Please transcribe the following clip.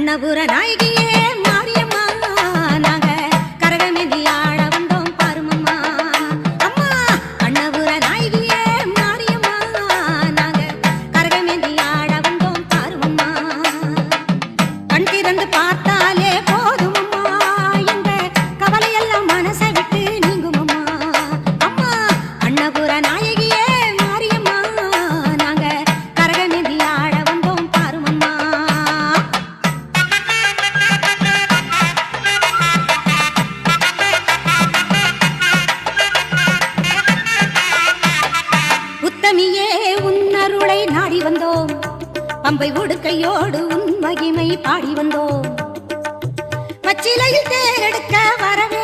கண்ணபுர நாயகியே மாரியம்மா நாங்க கரகமேந்தி ஆட வந்தோம் பாருமம்மா அம்மா கண்ணபுர நாயகியே மாரியம்மா நாங்க கரகமேந்தி ஆட வந்தோம் பாருமம்மா கண் திறந்து பார்த்தாலே போதுமம்மா எங்க கவலையெல்லாம் மனசை விட்டு நீங்குமம்மா அம்மா கண்ணபுர நாயகியே மாரியம்மா நாங்க கரகமேந்தி ஆட வந்தோம் பாருமம்மா உத்தமியே உன்னருளை நாடி வந்தோம் பம்பை உடுக்கையோடு உன் மகிமை பாடி வந்தோம் பச்சிலையில் தேரெடுக்க வரவே